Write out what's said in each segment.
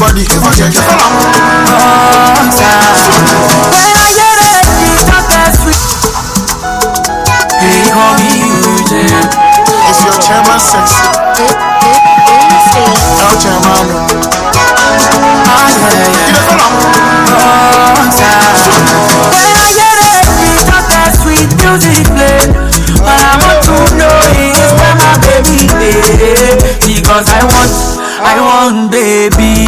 body, if I check your When I get it, it's not that sweet. They call me Hytvgh. It's your chairman sexy. El chairman. When I get it, it's not that sweet music play. What I want to know is where my baby is. Because I want baby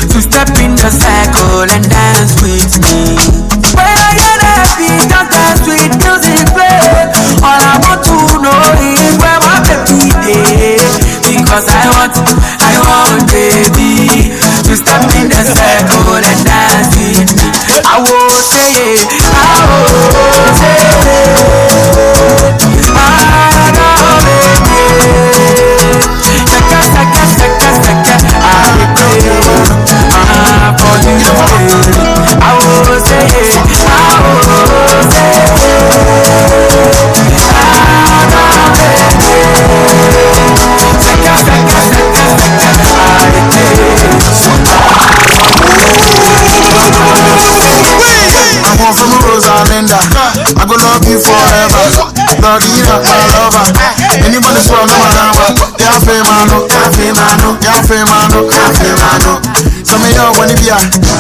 to step in the circle and dance with me. When I get it, it's not that sweet music play. All I want to know is where my baby is. Because I want baby to step in the circle and dance with me. I will say it, I will say it. I love it. Saka, saka, saka, saka. I pray for you, baby. I will say it, I will say it. I love it. Saka, saka, saka, saka. I pray. I'm on from Rosalinda. I go love you forever. Love you like my lover. Anybody swear no my number. Yeah, femano, yeah, femano, yeah, femano, yeah, femano. Some of y'all want to be a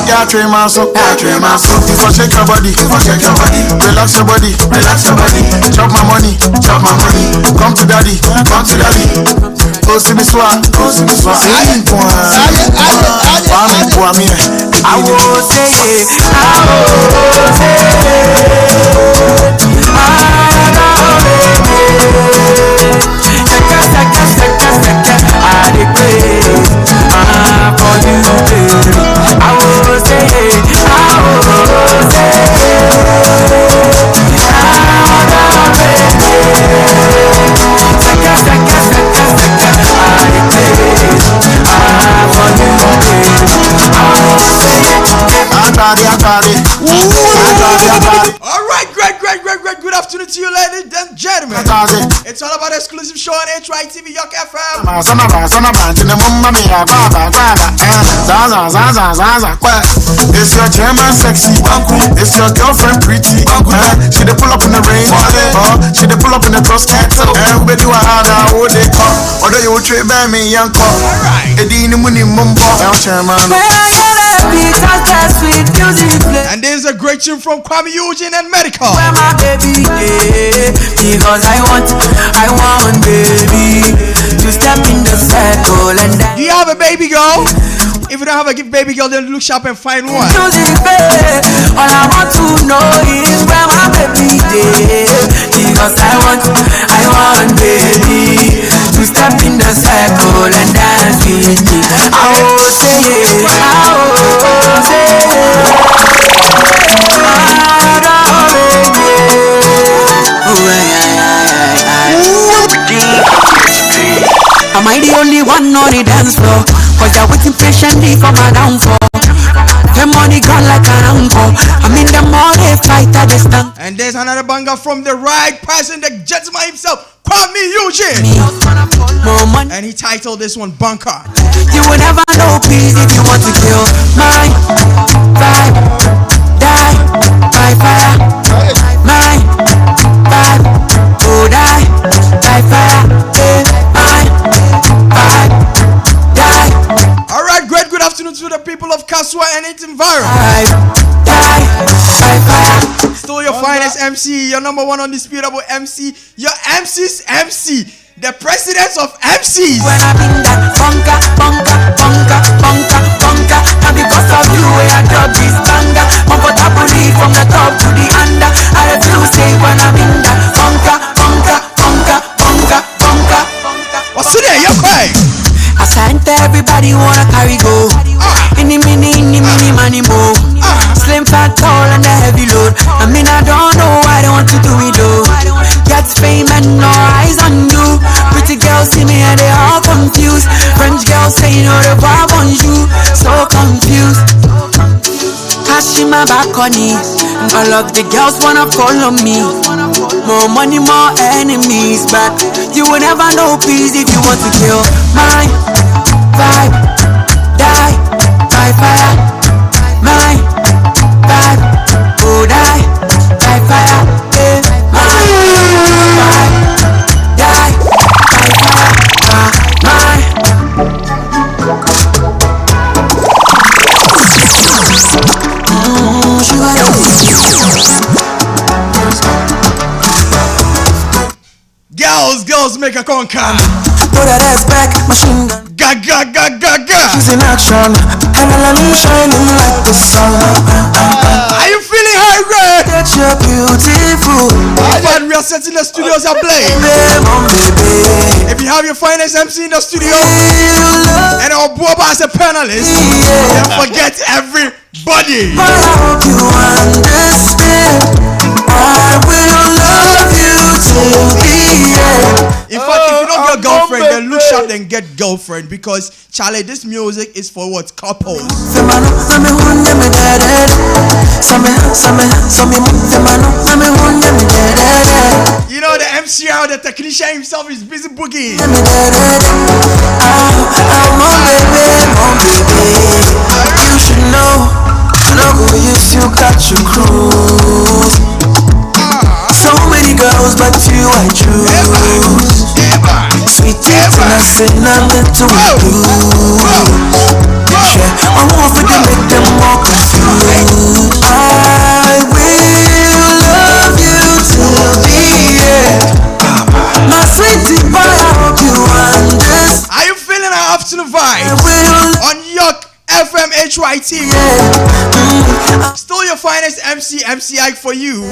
yeah, train my soul, yeah, train my soul. If I shake your body, if I shake your body, relax your body, relax your body. Chop my money, chop my money. Come to daddy, come to daddy. Oh, see me swat, oh, see me swat. Sing point, point me. I will say it, I will say it. I love it. Saka, saka, saka, saka. I pray for you, baby. I will say it, I will say it. I love it. Saka, saka, saka, saka. I pray for you, baby. I will say it. Alright, great. Good afternoon to you, ladies and gentlemen. It's all about exclusive show on Hytvgh FM. It's your chairman sexy. It's your girlfriend pretty. She dey pull up in the rain. She dey pull up in the cross cattle. We do a hard hour they call. Although you trade by me young call. Eddie ni muni mumbo. El chairman. And there's a great tune from Hytvgh and Medical. Where my baby is, because I want baby to step in the circle and dance. Do you have a baby girl? If you don't have a baby girl, then look sharp and find one. Music, baby. All I want to know is where my baby is, because I want baby to step in the circle and dance with me. I will say it, I will say it. Am I the only one on the dance floor? Cause you're waiting patiently for my downfall. The money gone like an uncle. I'm in the morning fight at the stand. And there's another banger from the right person, the gentleman himself, Hytvgh. And he titled this one Bunker. You will never know peace if you want to kill my vibe. Die by fire. My vibe. Oh, die by fire. My vibe. Die. Alright, great. Good afternoon to the people of Kaswa and its environment. Die by fire. Still your finest MC, your number one undisputable MC, your MC's MC, the president of MCs. When I'm in that bunker, now because of you, I drop this banger. Comfortably from the top to the under. I refuse say when I'm in that bunker. What's in there? You're quiet. I sent everybody wanna carry go. In the mini money mo. Slim fat tall and the heavy load. I mean I don't know why they want to do it though. Get fame and no eyes on you. Pretty girls see me and they all confused. French girls say no the vibe on you. So confused. Cash in my back on it. All of the girls wanna follow me. More money, more enemies. But you will never know peace if you want to kill my vibe. Die by Boss make a conquer. Throw that ass back, machine gun. Ga. She's in action, and I love you shining like the sun. Are you feeling high, Red? That you're beautiful. When we are setting the studios ablaze. Baby, If you have your finest MC in the studio and our Boba as a panelist, then forget everybody. I hope you understand. I will love you till the end. In fact, if you don't get girlfriend, then look sharp and get girlfriend, because Charlie, this music is for what? Couples. You know the MCR, the technician himself is busy boogieing. You should know, you still got your cruise. So many girls, but you I choose. Sweet tears and I say nothing to lose. I won't forget, make them more confused. I will love you till the end. My sweetie, but I hope you understand. Are you feeling our afternoon vibe on Hytvgh FM Hytvgh? Still your finest MC Ike for you.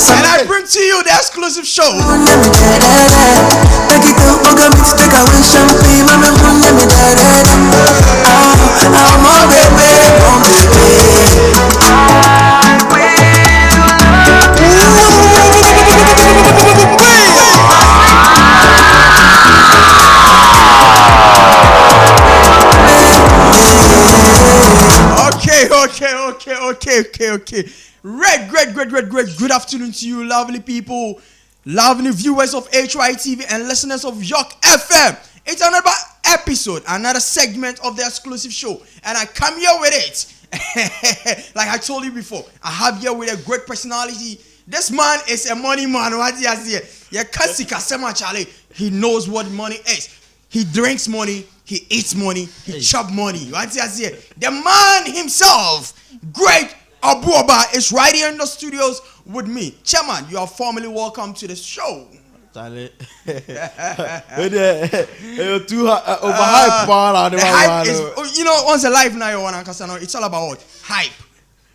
And I bring to you the exclusive show. Okay. Great. Good afternoon to you, lovely people, lovely viewers of Hytvgh and listeners of Hytvgh FM. It's another episode, another segment of the exclusive show, and I come here with it. Like I told you before, I have here with a great personality. This man is a money man. What he has here? Charlie. He knows what money is. He drinks money. He eats money. He chop money. What he has here? The man himself, great Abuaba, is right here in the studios with me. Chairman, you are formally welcome to the show. Charlie, you're too overhyped. The hype is, you know, once a live now you want to it's all about what? Hype.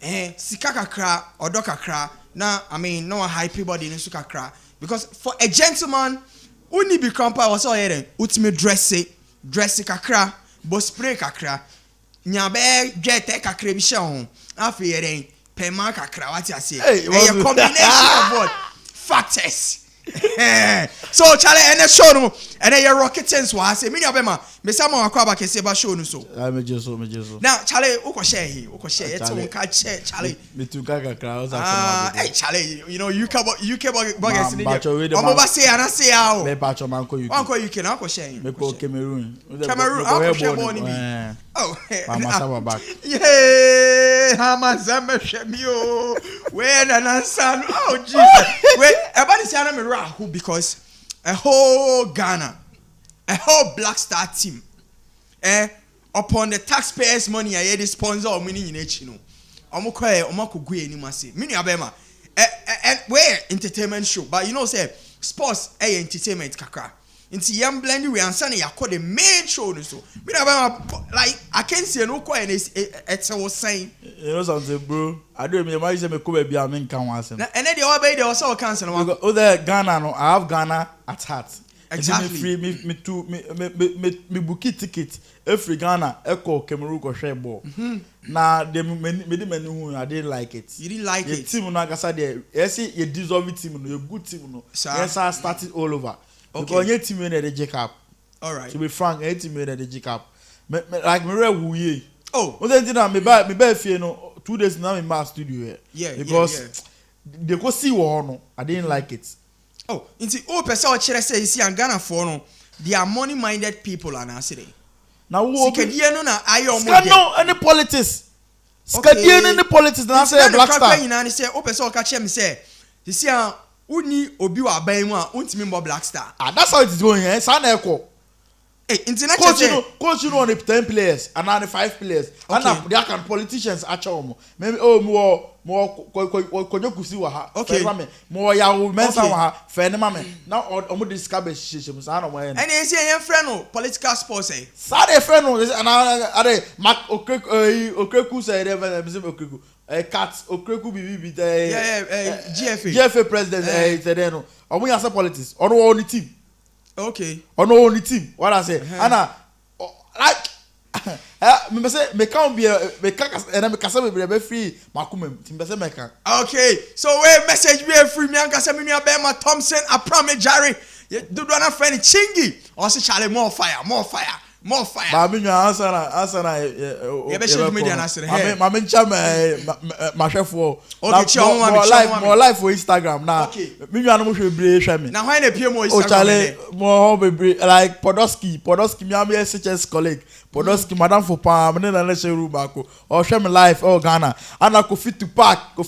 Sikakakra or dokakra. Now, I mean, no one hype body in sukakra. Because for a gentleman, who need be crampa was all here, ultimate dress kakra, but spray kakra. Nyabe get kakra bishon. After pema kakra, what you say? A combination of what? Factors. So Charlie, and show no, and then your rocket sense was say, "Many of them, me some more kwaba can say about show no so." I'm just so. Now Charlie, uko share he, it's on catch Charlie. Me too kaka crowds. Hey Charlie, you know UK buggers in there. I'm over say and I say how. Me patch man ko UK. Uncle UK, Uncle share. Me ko Cameroon. Uncle share born me. Oh, mama sawa back. Yeah, Hamazama Shemio. Where and son. Oh Jesus. Wait, everybody say I'm a who because a whole Ghana, a whole Black Star team, upon the taxpayers' money, I had sponsor or meaning in H. No, Omako Gui anymore. Mini Abema, and where entertainment show, but you know, say sports, entertainment kaka. Into young blending, we answer you call the main show. So, like I can't say no coin is it's was saying. You know something, bro? I don't imagine me come be a man can once. And then the other day also cancel. Other Ghana, no, I have Ghana at heart. Exactly. Me book ticket every Ghana echo Cameroon ko share ball. Now they me I didn't like it. You didn't like it. Team no gasa there. Yes, you deserve team no, you good team no. Yes, I started all over. Okay. Because your team in the Jacob. All right. To be frank, your team in the Jacob. Like me real wuye. Oh. Well then me buy fear no 2 days now in my studio here. Yeah. Because they go see war no. I didn't like it. Oh, into person chere say you see and Ghana for no. They are money minded people and I say. Now who Sikadie no na ayo mo. No any politics. Sikadie any politics na say Black Star. You know say o person ka chere me say. You see uni obi wa ban mu a untimi mbo Black Star. That's how it is going here. Sana eko. international coach you know only 10 players and only 5 players. And they can politicians actually maybe more konyokusi wa ha. Okay. More ya mensa wa ha. Fe ne mame. Now omo discuss shishim sa na mo yen. And say your friend no political sports eh. Sa de friend no and are Mark Okreku say dey Okreku. Cat Okreku bibi GFA president say dey no. Omo ya say politics. Ono only team. Okay. Ono only team. What I say? Ana like me say me can be me can and me can be free makumem. Me say me can. Okay. So we message be free me and kasa me nua be ma Thompson Aprame Jare. Do na friend Chingy. O say Charlie more fire. Ba me nua answer na ye be share media na sere. Ma me ncha ma hwefo. Okay, more live for Instagram na. Me nua no mo hwe bre hwe me. Na why na pie mo Instagram? O Charlie more be like Podolski me am SHS colleague. Podolski madam for pa me na share room ako. O hwe me live Ghana. And I go fit to park o UK.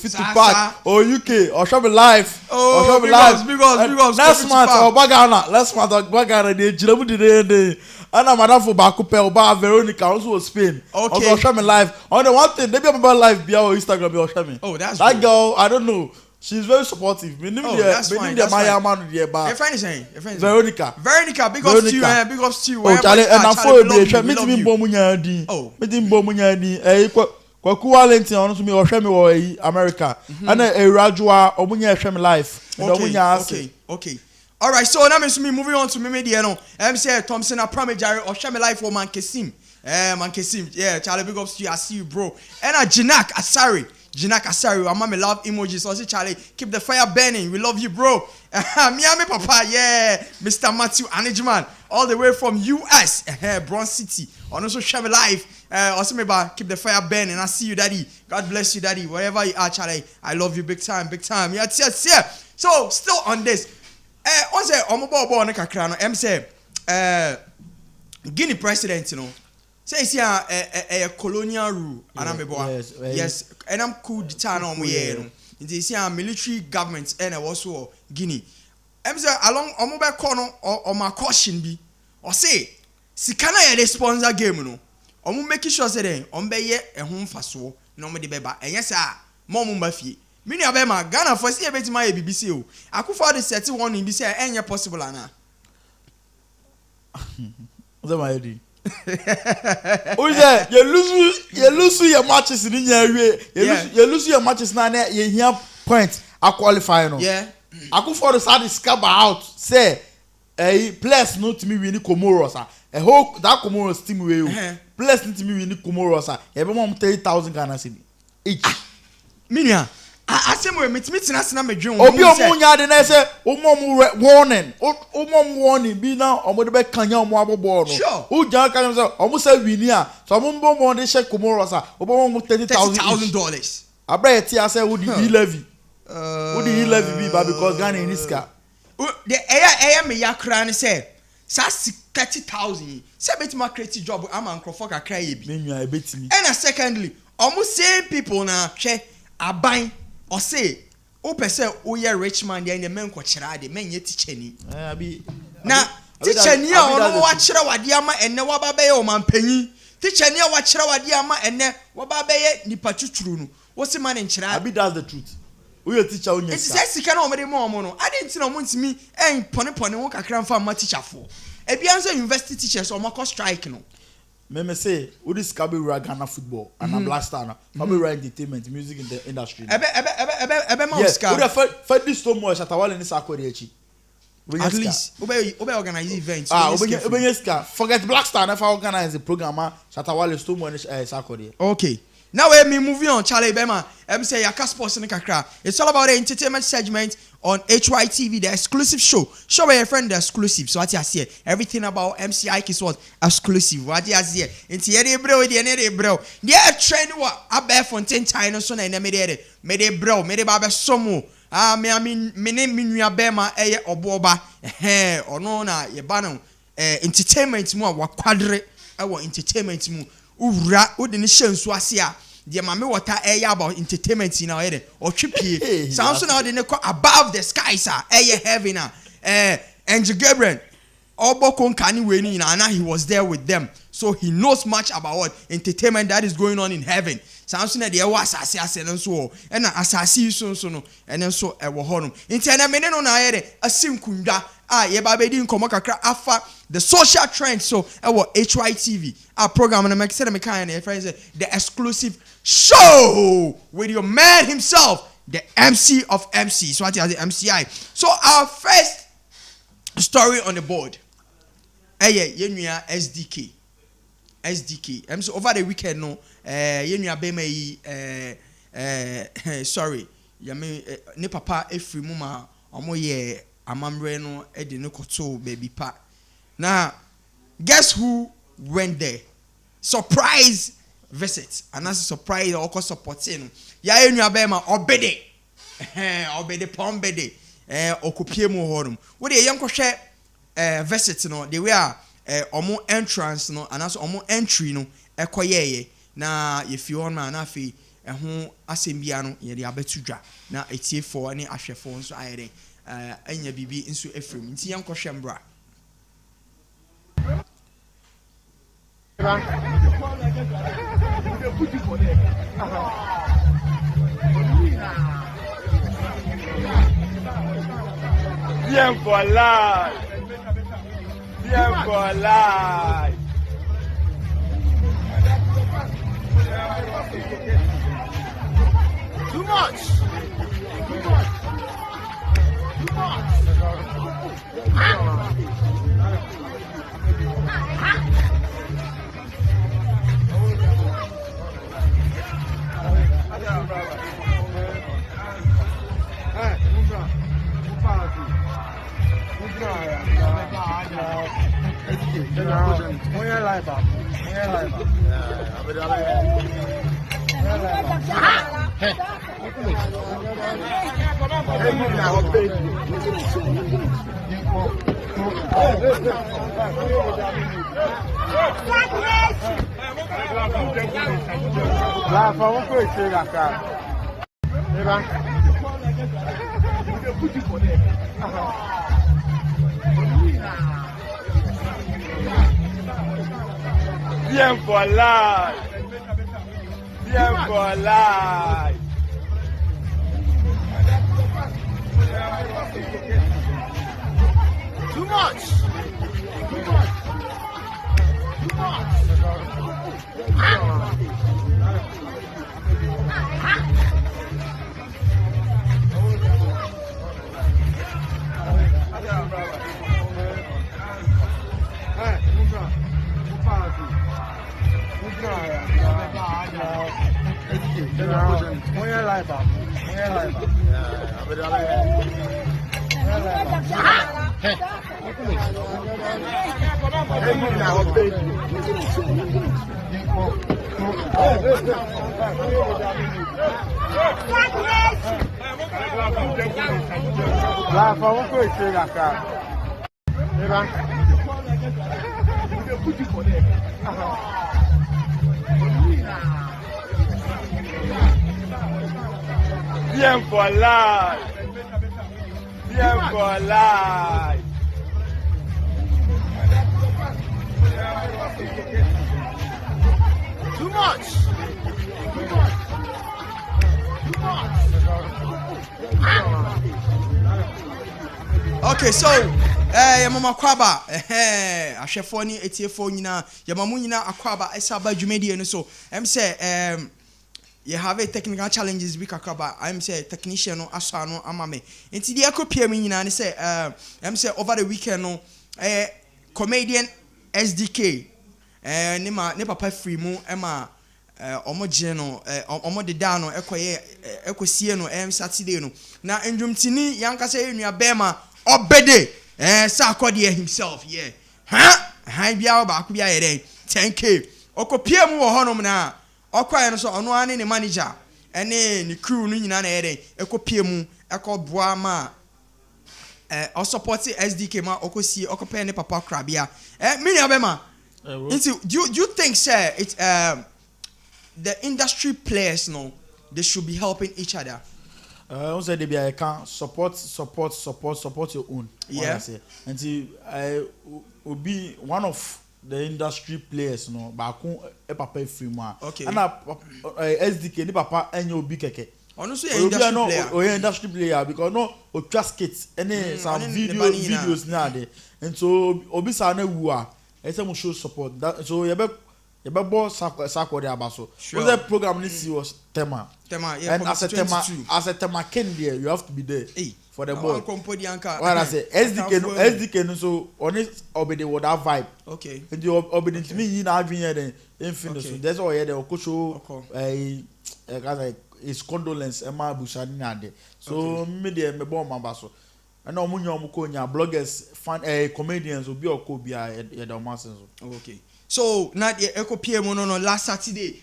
O hwe me live. O hwe me live. Because next month Ghana dey jiramu dey. And I'm madam for Bakupe Oba Veronica also Spain. Okay. Also show me live. On the one thing, maybe I'm about live via Instagram. Or show me. Oh, that's that good. girl. I don't know. She's very supportive. That's fine. Your friend is saying. Veronica. Big ups to you. Big ups to you. Oh, Charlie, and I'm for a meeting me bomunyadi. Oh, meeting bomunyadi. Kwaku Valentin on to me or show me or America. And a Rajua Omunya show me live. Okay. All right, so now me moving on to me no. Say Thompson Aprame Jare or share me life for Man Kesim. Man Kesim. Yeah, Charlie, big ups to you. I see you, bro. And Jinak Asari, I'm me love emojis. So say Charlie, keep the fire burning. We love you, bro. Miami Papa, yeah. Mr. Matthew Anijman, all the way from US, Bronx City. And also share me life. Also me keep the fire burning. I see you, daddy. God bless you, daddy. Wherever you are, Charlie, I love you big time. Yeah. So still on this. On say omobo na kakra no say Guinea president you know say see a colonial rule anamebo yes and I'm cool the town on we no it see a military government and also Guinea say along omobe ko no o ma caution bi or say sika na ye sponsor game no omo make sure say den ombe ye ehun faso na omo de beba enye sa mo mo mafie Mini abema Ghana for see ebeti my BBC o. Akufo de set one in be say enye possible ana. What's my idea? Oh yeah, you lose your matches in nya you lose your matches na you hear point a qualify no. Yeah. Akufo de start scab out say players no to me win Comoros a whole that Comoros team we players no to me win Comoros e be mom 30,000 Ghana cedi each. Minia asem we meeting na me dwen obi omunya de na say warning bi na omo de be kanya omo abobo no o jan kan say omo say wini a so omo mbo de share Comoros a obo mo $30,000 abra ti say wo di levy wo di levy bi ba because Ghana in iska the eya me yakra ne say sa 30,000 say betima create job am ankrofo kakra ye bi menwa ebetimi and secondly omo same people na hwe aban or say o pese o ye rich man dey men ko kira de men ye teacher ni na teacher ni a ono wa kira wade ama enne wa ba be ye o man panyi teacher ni a wa kira wade ama enne wa ba be ye nipa tuturu no wo se man nkira abi that's the truth we your teacher onya sika it's sika na o me de mo no ade nti na mo ntimi en pone wo kakra mfa ma teacher fo e bia nso university teachers o mako strike no me say who this Kabe Ghana football and a Black Star na Kabe entertainment music in the industry ebe ma Oscar who the this so much Shatawale ni sakori echi at least obe organize events obe ska forget Black Star na for organize the program Shatawale so much sakori okay. Now we moving on, Charlie Bema. Say Yaka Sports in Kakra. It's all about the entertainment segment on Hytvgh, the exclusive show. Show your friend the exclusive. So what you see, everything about MC Ike is what exclusive. What you see, into any bro, the bro. Yeah, trend what Abe Fontaine China so na me de bro, me de baba somo. Me name Minya Bema oboba. Or no na ye bano entertainment mu wa quadre our entertainment mu. Ura udini shensu asia de mame water air about entertainment na oyede otwepie sound so na odine above the skies are air heaven Angel Gabriel Oboko Nkani Weni and he was there with them. So he knows much about what entertainment that is going on in heaven. Samson the was assassin and so and assassin so no and then so a wahonum. Intena meneno na a simkunda yebabedi nkomokakra afa the social trend so Hytvgh our program and make sense the exclusive show with your man himself, the MC of MC. So what is the MCI? So our first story on the board. Yenuya SDK. So over the weekend no yenuya bema sorry yame ne papa efri mu ma omo ye amamre no e de ne koto baby pa. Now guess who went there? Surprise visit. And that's a surprise or supporting. Ya yenuya bema obede. Obede pombede. Okupie mu horum. Wo de yanko hwe visit no they were omo entrance no and also omo entry no ekoyeye na if you on na afi ho asembia no ye de abetudwa na etiefo ne ahwefo nso ayere anya bibi nso efrem nti yanko hwe mbra Bien for life. Bien for life. Too much. Bien for life. Bien for life. Too much. Bien for life. Bien for life. Too much. Okay, so mama kwaba ahwefo ni etiefo nyina yamamu nyina akwaba esaba dwumedie no so say you have a technical challenges bi kakaba say technician no aso no amame enti de akopia mi nyina ne say say over the weekend no comedian SDK ne papa free mu ema omo je no omo de da no ekosie no Saturday no na ndwumtini yankasa enua bema obede sa akode himself han bia ba ko bia yere 10k okopia mu wo honom na okwaye no so ono ane ne manager ene ne crew no nyina na yere ekopia mu ekoboa ma o support SDK ma okosie okope ne papa krabia me nua bema do you think sir it's the industry players no they should be helping each other? Also, they be I can support your own. Yeah. Until I will be one of the industry players, no, but I can't a papa free man. Okay. And SDK, the papa and you be keke. Honestly, industry player. Or industry player because no, or just kits, any some videos now there. And so, Obisa ne wua, I say we show support. That so you be boss sako de abaso. What the program this was tema. Yeah, and as a tema ken there, you have to be there. Hey, for the board. What I say SDK so honest obedi with that vibe. Okay. And you obedi to me you na adwin here then infinite. So that's why the okosho his condolence Emma Bushani na there. So me there me born mabaso. And no munyo mukonya bloggers fan comedians will be okobia ya the masses. Okay. So not the Echo PM no last Saturday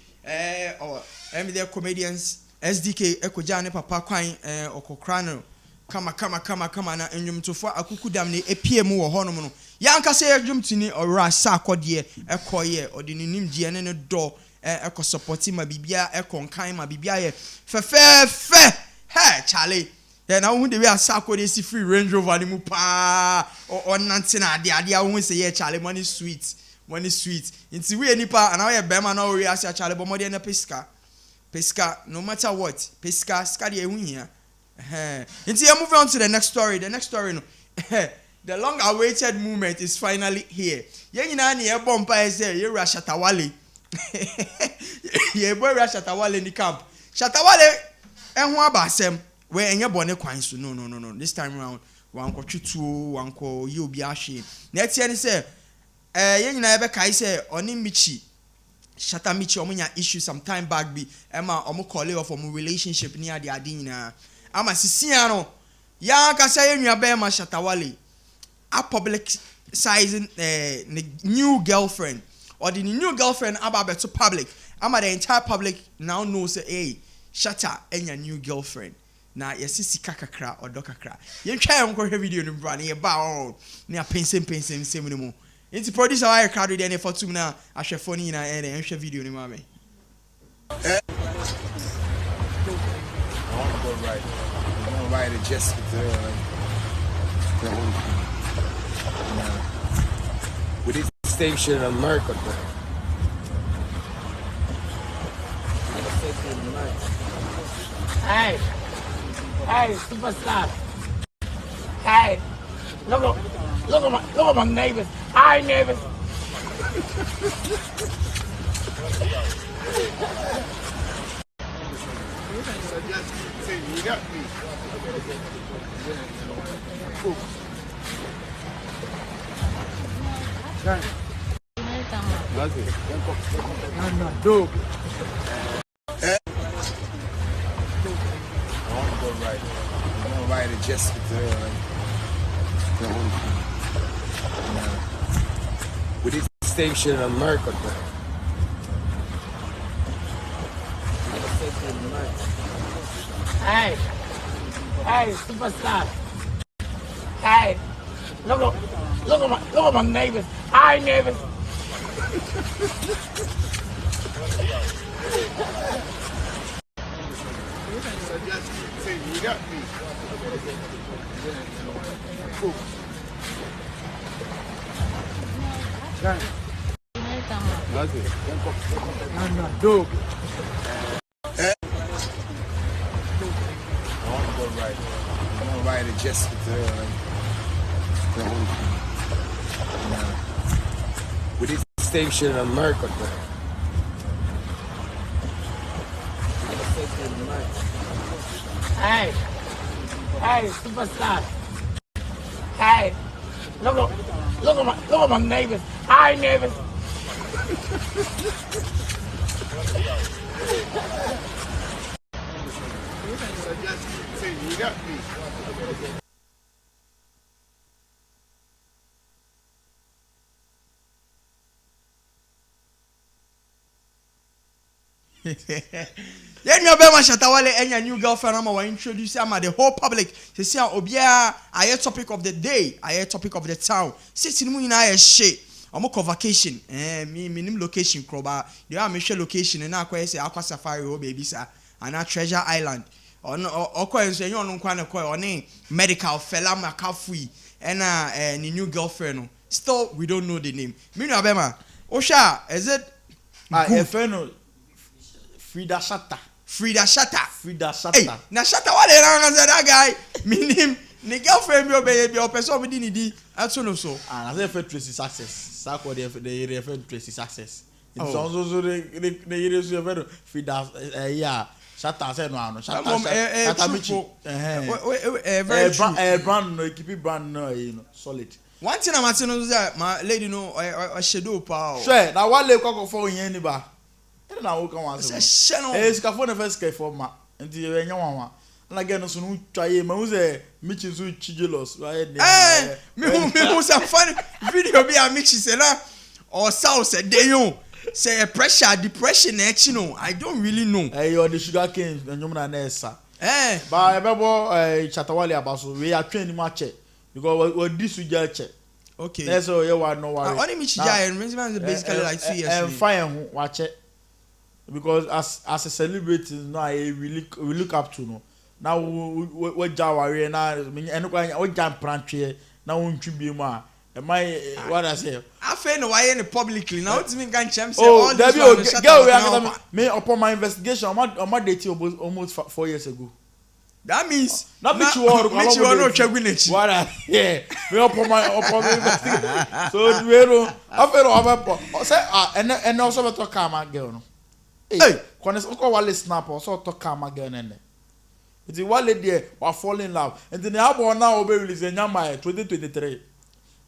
or the comedians SDK Echo Jane Papa Kwan Okokrano kama na enyum to for akuku dam ne PM wo hono no yanka say edwum tini ora sa akode ekoye odi nim die ne do eko supporti ma bibia eko nkan ma bibia ye fe he chale then na hu de we asa akode si free Range Rover ni mu pa o nante na ade hu say ye chale money sweet nti we nipa and we bema na we asa chale bo mode na pesca no matter what pesca ska de hu hia nti you move on to the next story no the long awaited moment is finally here ye nyina na ye bompa say ye ra Shatawale ye boy ra Shatawale ni camp Shatawale ehun abasem we enye bone kwan so no this time around wan ko twutu wan ko ye obi ahwe na tie ni say ye nyina ye be kai say oni michi Shatamichi omunya issue some time back be ema omu call off omu relationship ni ade nyina ama sisia no ya kasa ye nua be ma Shatawale a public sizing new girlfriend or the new girlfriend about to public ama the entire public now knows say hey Shatta enya new girlfriend na yesi kakakra or dokakra ye twa enko video no bra na ye ba on na pensem nsem ni mu it's producer I crowd with any for 2 na ahwe phone na e hwe video ni ma me Right to Jessica with this same shit in America. Hey, superstar. Hey, look at my neighbors. Hi, neighbors. You got me. Dope. Right to Jessica with this same shit in America. Hey, superstar. Hey, look at my neighbors. Hi, neighbors. You got me. Dope. Right to Jessica with this same shit in America. Hey, superstar. Hey, look at my neighbors. Hi, neighbors. You got me. Then you be ma Shatawale enya new girlfriend ama wa introduce ama the whole public say say obia aye topic of the day aye topic of the town sit ni mu nyina aye shit omo ko vacation minim location kroba they am share location na akwa say akwa safari o baby sa and treasure island on okwa so enyo no nkwa ne koy on medical fella makafui and ni new girlfriend no. Still we don't know the name. Me no abema. Osha, is it Efeno Frida Shatta. Frida Shatta? Frida Shatta. Hey, na Shatta what say that guy? Me name ni girlfriend me obey be person me di di ato no so. And as if Tracy Success. Sako the refer Tracy Success. It's Oh. also the area so very Frida yeah. Shatta say no Shatta Michi. Very true. Brand no keep it brand no you know solid. One thing I'm asking is that my lady know I shadow power. Sure, na wale kwa for yen ni ba. Ene na wo kan wan Say se. shano. Sika for na first care for ma. Nti e nya wan. Na get no so no twaye ma wo say Michi so chijelos. Eh, me who some funny video be a mix say na or south say dey yo. Say pressure, depression you know. I don't really know. Eh you the sugar cane nyom na na esa. Eh, Ba e bebo chatawale abaso we atwen ni ma che because we di suja che. okay. That's all you want no worry. Only Michi Jai and basically like 2 years. And fine ho watch it. Because as a celebrity now we look up to no. Now we jawari na me enukwa we jam prantwe na wontwi bi mu a am I what I say I feel no why in publicly now to me can champ say oh all there this be one, girl we shut up are me upon my investigation on my date almost 4 years ago. that means Not me you want no chagwinechi. what I yeah me upon my investigation so we no afero abapo say and also we talk am girl no hey kones ko wale snap also talk am girl nene it wale there wa fall in love and then abo na obe release nyama 2023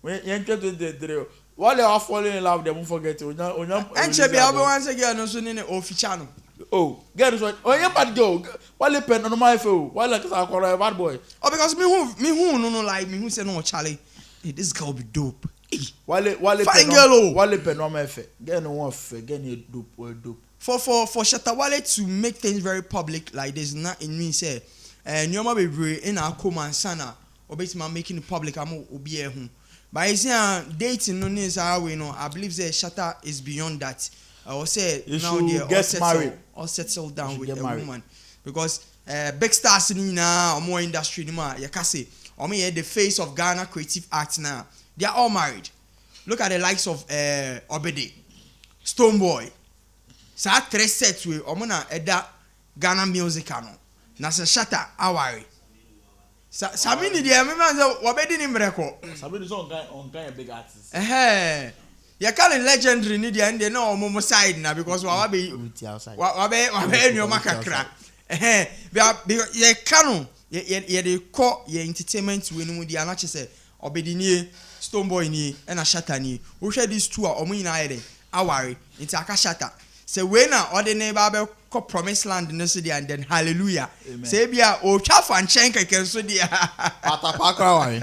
when yen 2023 wale wa fall in love dem forget onya Enche be abo wan say girl no so ni oficha no. oh get this one onya bad girl wale pen no my feel wale cause I call a bad boy Oh, because me who no like me who say no Charlie. Hey, this girl be dope. Hey, wale fine pen girl, oh. wale pen no my fe get no one fe get no dope for Shatawale to make things very public like this, not in me say nyoma bebre in our command sana obetima making it public am obi ehun but you see dating no is how we know I believe say Shatta is beyond that or say you now should get married or settle down with a married. woman because big stars in na or more industry ni ma yakase or me the face of Ghana creative arts now they are all married. Look at the likes of Obede, Stoneboy. Sa 3 sets we omuna eda Ghana music ano. Na se Shatta awari. Sa mi ni dia me man say Obede ni mreko. sabi this on kind of big artist Ya call legendary ni dia ende na omo side na because wa be outside wa be nyoma kakra. Because ye kanu ye de call ye entertainment we ni mu dia na che say Obede ni Stoneboy ni e na Shatta ni. Wo hwe these two a omo nyina ye awari nti aka Shatta. Say when or the neighbor be promised land no so there and then hallelujah. Say bia o twa fan chen keke so there. patapakra wari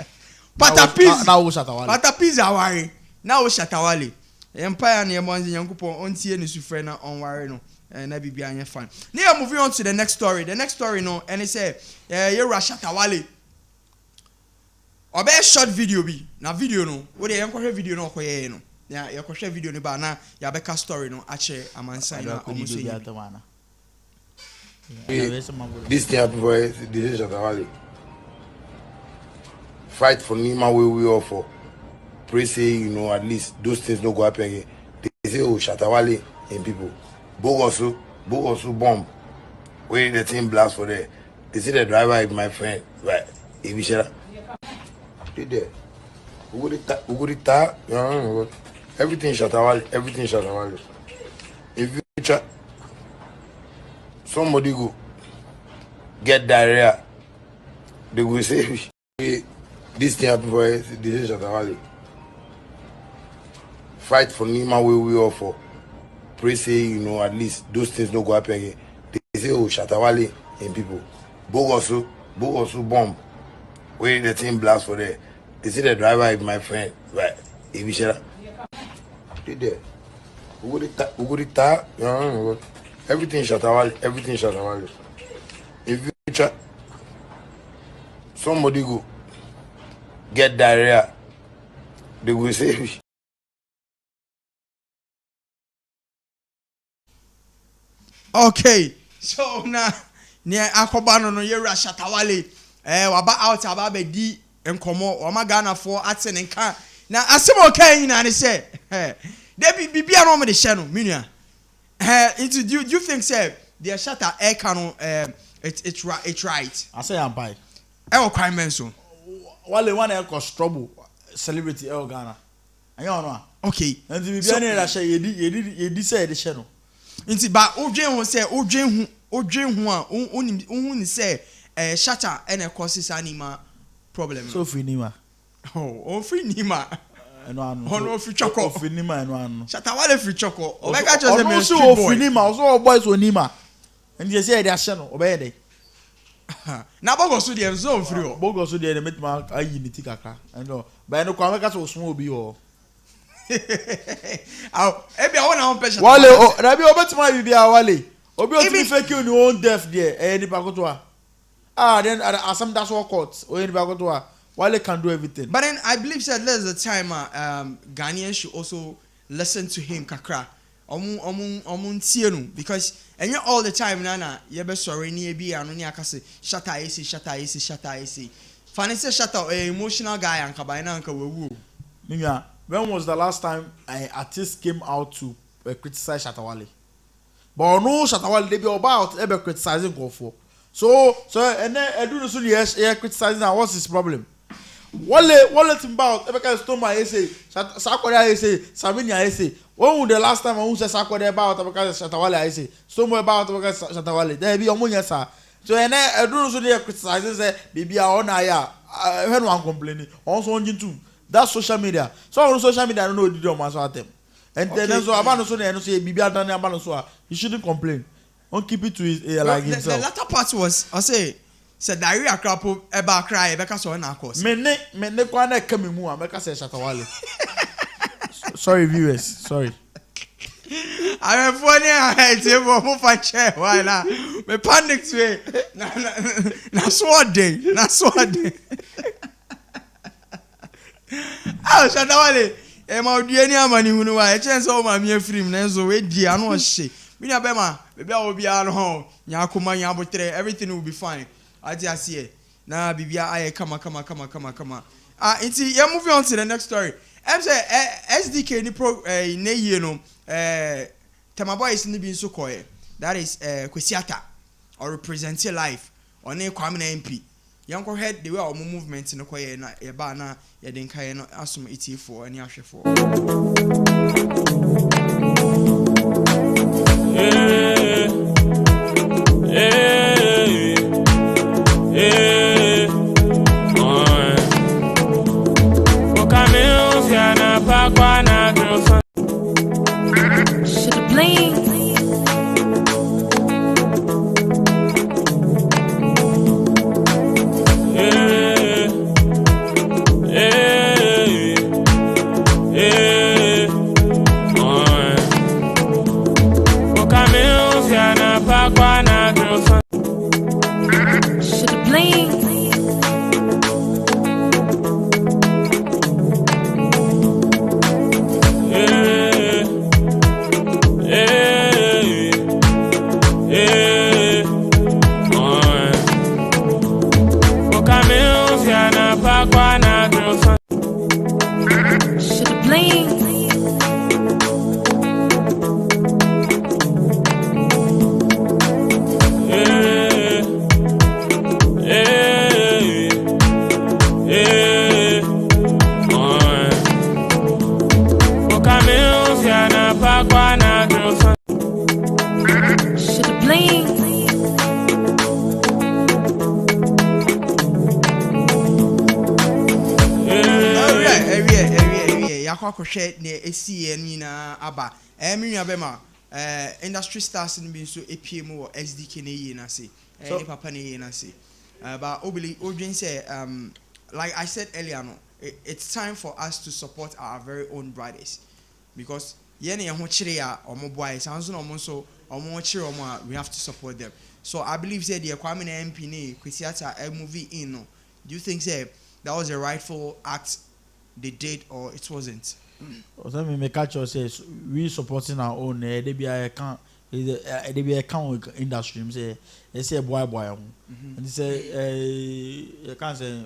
Patapis. na wo Shatawale Patapis awari. Na o Shatawale. Empire na emonzi Nyankopon ontie ne sufre na onware no. Na bibia anya fan. Now moving on to the next story. The next story no and it say you Shatawale. Obe short video bi. Na video no. Wo de yenkwohwe video no okoye no. Yeah, your question video ni ba na ya beka story no ache amansan na almost This thing happen for this is Shatawale. Fight for Nima where we all for. Pray say, you know, at least those things don't go happen again. They say, oh, Shatawale and people. Bogosu bomb. Where the thing blast for there. They say the driver is my friend. Right. If you share that. There. Ugurita, everything Shatawale. If you try, somebody go get diarrhea, they will say, hey, this thing happen for this is Shatawale. Fight for Nima where we all for. Pray say, you know, at least those things don't go happen again. They say, oh, Shatawale and people. Bogosu bomb. Where the thing blast for there. They say the driver is my friend. Right. If you share that. There. Ugurita, everything Shatawale. If you try, somebody go get diarrhea, they will say. Okay. So now near Akobano no Yera Shatawale, waba out about di and Como, or Magana for Atsen and Car. Now, as some okay, and I say, there be a room the channel, Minia. Do you think, sir, the shatter air cannon, it's right? I say I'm by. Oh, crime mention. While they want to cause trouble, celebrity El Ghana. I know. Okay. And the beginning that you did say the channel. Inti ba Ojen won say Ojen who say shatter and a causes anima problem. So finima. Oh, free nima. No free choco. Finima and one. Shatter wale free choco. Omega just a so finima, so boys will nima. And you say their channel, obey they. Na bogo so dey zone free o. Bogo so dey make my unity kakra. And no, but no kwa make so small bi o. Aw, e be won na on pressure. Wale o, na bi obetima bi bia wale. Obi o timi fake you no own deaf there. Eh ni pakoto a. Then asam that's what court. O ni pakoto a. Wale can do everything. But then I believe said there's a time Ghanaians should also listen to him kakra. Omun tie no because and you all the time nana you be sorry ni ebi anu ni akase shatter ese funny say shatter emotional guy anka by na anka wewu. Minya, when was the last time an artist came out to criticize Shatawale? But no Shatawale they be about ever criticizing go for. So and then I do so the criticizing now what's his problem? Wale timba ebe ka stoma ese Sakwada ese Saminia ese. When the last time I was Sakwada about Shatawale ese stoma about Shatawale there be omunya sa. So and I do so the criticizing say bibi a ona ya when one complaining also on too. That's social media. So on social media I don't know the do man so at them. And then so about so they say bibi adan about so he shouldn't complain. Don't keep it to his like himself. The latter part was I say said diarrhea crapo eba cry eba so na course. Me ne kwa na ka me mu a make say Shatawale. Sorry viewers, sorry. I'm funny I table mo fa chair why na me panic way na so day ah Shatawale e ma odi ani amani hunu wa e chance o ma me afrim na so we di anu o hye me nya be ma be a obi a no ho nya akoma nya abotre everything will be fine. Aje na bibia aye kama inti you moving on to the next story. Em say SDK ni pro ne yie no Tema boys ni bi so koye that is Kwesiata or represent your life on e Kwame na MP yanko head the way our movement no koye na e ba na ye den kai no asum ET4 ani ahwefo Yakwakwohwe ne esi nyina aba menua bema industry stars no bi so epiem wo SDK ne yi na se ni papa ne yi na se but obili odwen say like I said earlier no it's time for us to support our very own brothers because yene ye ho kire ya omo boy sanso no omo so omo kire omo a we have to support them. So I believe say the Kwame na MP ne Kwesiata movie in no, do you think say that was a rightful act they did or it wasn't? So me catch us says we supporting our own they be I can they be account industry. They say boy, and they say you can't say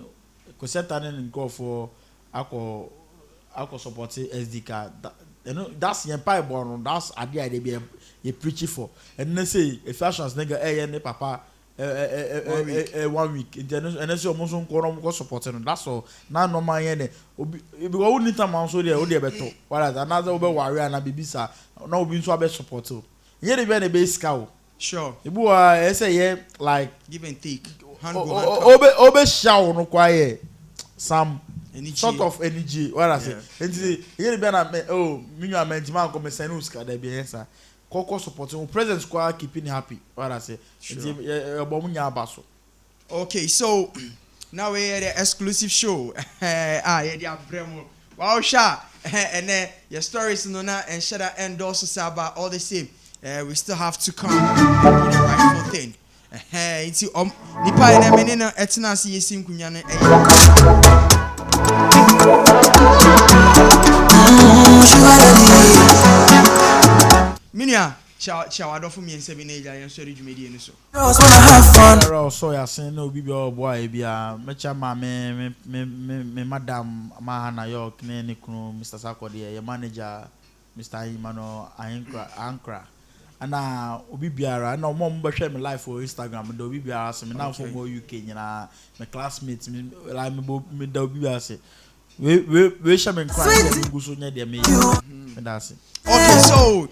because certain go for alcohol support SD card. You know that's the empire born. That's idea they be a preaching for. And they say if fashions nigga ne papa 1 week. And then say almost go supporting. That's all. Now no man here. If we only time man so there, we better. Whereas another over warrior and a bibisa. Now we so be support too. Here they be the base cow. Sure. The boy say yeah like give and take. Obe show no quiet. Some Energy. sort of energy. What I say? And here be na me and man come send us ka there be answer. Koko supporting present squad keeping happy. What I say? Okay, so now we have the exclusive show. Yeah, Bremo. Wow, Sha. And then your stories no na and share that endorse Saba all the same. We still have to come with the rightful thing. It's nipa ene menena etina si yesim kunya ne Minia chawado for me and 7 age I am sorry you made it so. So ya saying no bibi boy bia mecha ma me madam Mahana York ne kunu Mr. Sakode your manager Mr. Imano Ankra ana obi biara na omo mbehwe me live for Instagram do obi biara se me na for mo UK nyina my classmates me like me da obi biara se we share me cry me go so nya de me that's it. Okay, so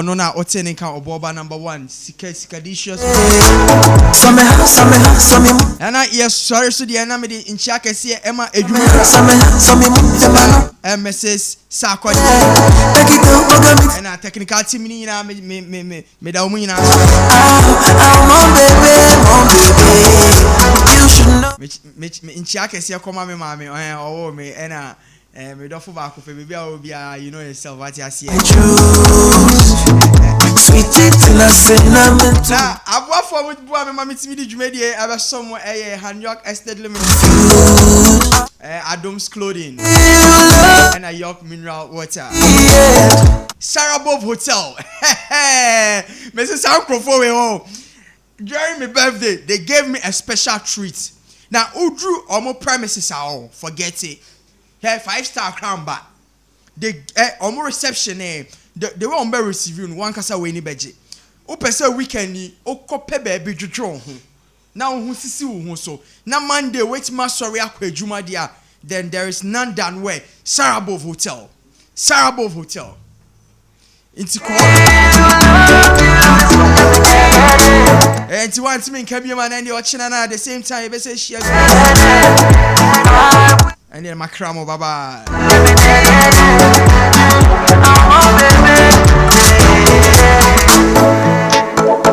no na otene ka oboba number 1 sikadicious ana yes sorry so the na me de nchia kese ema edwuma MSS Sakode ana technical team ni na me da omu nyina me nchia kese koma me mama owo me ena me do for back for baby obia you know yourself what you see sweet till I say na abwa for with bua me mama timi di dwumedie aba somewhere Hytvgh Estate Limited Adams Clothing and a York Mineral Water Sarabov Hotel Mrs. Sankrofo we home during my birthday they gave me a special treat now udru omo premises are forget it. Hey, 5-star crown back. They almost reception they were on be receiving one kasa we ni beje. O pese weekend ni o kope baby dwodwo ho. Na ho sisi wo so. Na Monday wait ma sorry akwa adwuma dia. Then there is none done where Sarabov Hotel. Sarabov Hotel. Inti ko. Inti want me nka bi man and the ochina na at the same time be say share. And then my cramo bye bye.